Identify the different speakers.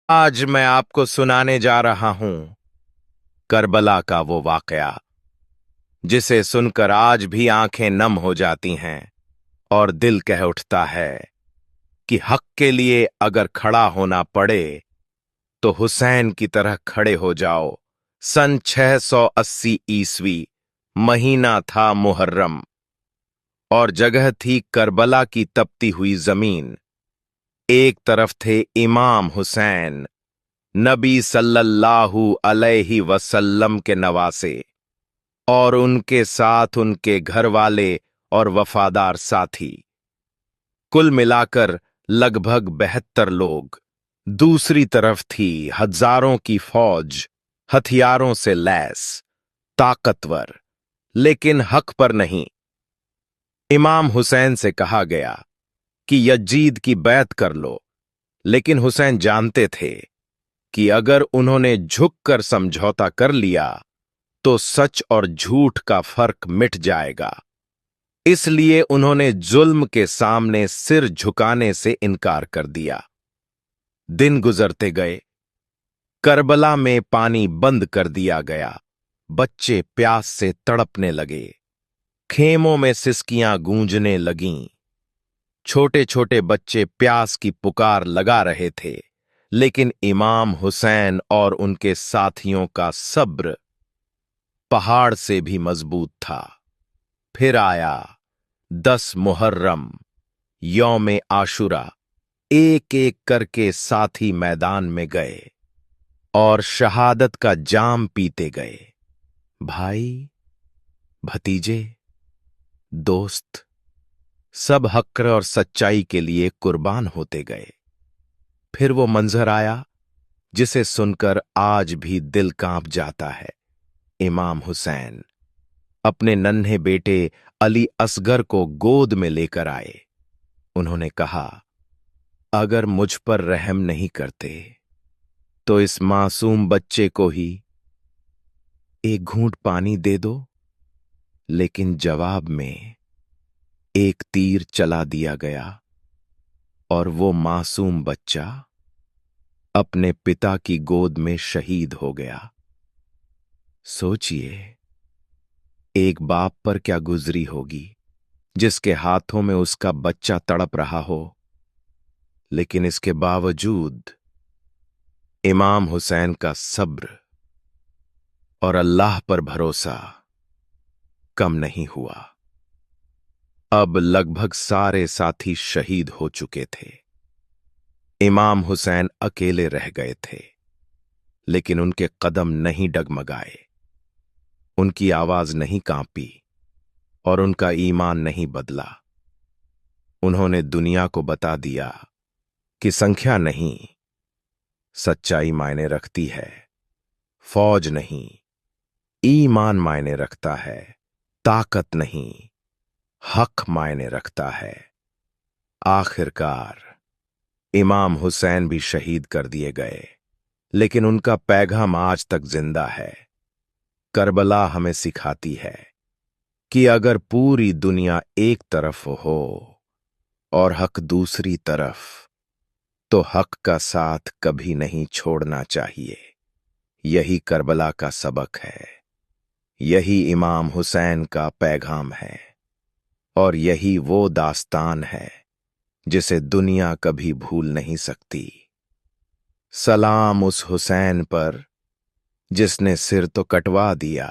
Speaker 1: आज मैं आपको सुनाने जा रहा हूं करबला का वो वाकया जिसे सुनकर आज भी आंखें नम हो जाती हैं और दिल कह उठता है कि हक के लिए अगर खड़ा होना पड़े तो हुसैन की तरह खड़े हो जाओ। सन 680 ईस्वी, महीना था मुहर्रम और जगह थी करबला की तपती हुई जमीन। एक तरफ थे इमाम हुसैन, नबी सल्लल्लाहु अलैहि वसल्लम के नवासे, और उनके साथ उनके घर वाले और वफादार साथी, कुल मिलाकर लगभग 72 लोग। दूसरी तरफ थी हजारों की फौज, हथियारों से लैस, ताकतवर, लेकिन हक पर नहीं। इमाम हुसैन से कहा गया कि यजीद की बैत कर लो, लेकिन हुसैन जानते थे कि अगर उन्होंने झुककर समझौता कर लिया तो सच और झूठ का फर्क मिट जाएगा। इसलिए उन्होंने जुल्म के सामने सिर झुकाने से इनकार कर दिया। दिन गुजरते गए, करबला में पानी बंद कर दिया गया। बच्चे प्यास से तड़पने लगे, खेमों में सिसकियां गूंजने लगीं। छोटे छोटे बच्चे प्यास की पुकार लगा रहे थे, लेकिन इमाम हुसैन और उनके साथियों का सब्र पहाड़ से भी मजबूत था। फिर आया 10 मुहर्रम, यौम आशुरा। एक एक करके साथी मैदान में गए और शहादत का जाम पीते गए। भाई, भतीजे, दोस्त, सब हक और सच्चाई के लिए कुर्बान होते गए। फिर वो मंजर आया जिसे सुनकर आज भी दिल कांप जाता है। इमाम हुसैन अपने नन्हे बेटे अली असगर को गोद में लेकर आए। उन्होंने कहा, अगर मुझ पर रहम नहीं करते तो इस मासूम बच्चे को ही एक घूंट पानी दे दो। लेकिन जवाब में एक तीर चला दिया गया और वो मासूम बच्चा अपने पिता की गोद में शहीद हो गया। सोचिए, एक बाप पर क्या गुजरी होगी जिसके हाथों में उसका बच्चा तड़प रहा हो। लेकिन इसके बावजूद इमाम हुसैन का सब्र और अल्लाह पर भरोसा कम नहीं हुआ। अब लगभग सारे साथी शहीद हो चुके थे। इमाम हुसैन अकेले रह गए थे, लेकिन उनके कदम नहीं डगमगाए, उनकी आवाज नहीं कांपी और उनका ईमान नहीं बदला। उन्होंने दुनिया को बता दिया कि संख्या नहीं, सच्चाई मायने रखती है। फौज नहीं, ईमान मायने रखता है। ताकत नहीं, हक मायने रखता है। आखिरकार इमाम हुसैन भी शहीद कर दिए गए, लेकिन उनका पैगाम आज तक जिंदा है। करबला हमें सिखाती है कि अगर पूरी दुनिया एक तरफ हो और हक दूसरी तरफ, तो हक का साथ कभी नहीं छोड़ना चाहिए। यही करबला का सबक है, यही इमाम हुसैन का पैगाम है, और यही वो दास्तान है जिसे दुनिया कभी भूल नहीं सकती। सलाम उस हुसैन पर जिसने सिर तो कटवा दिया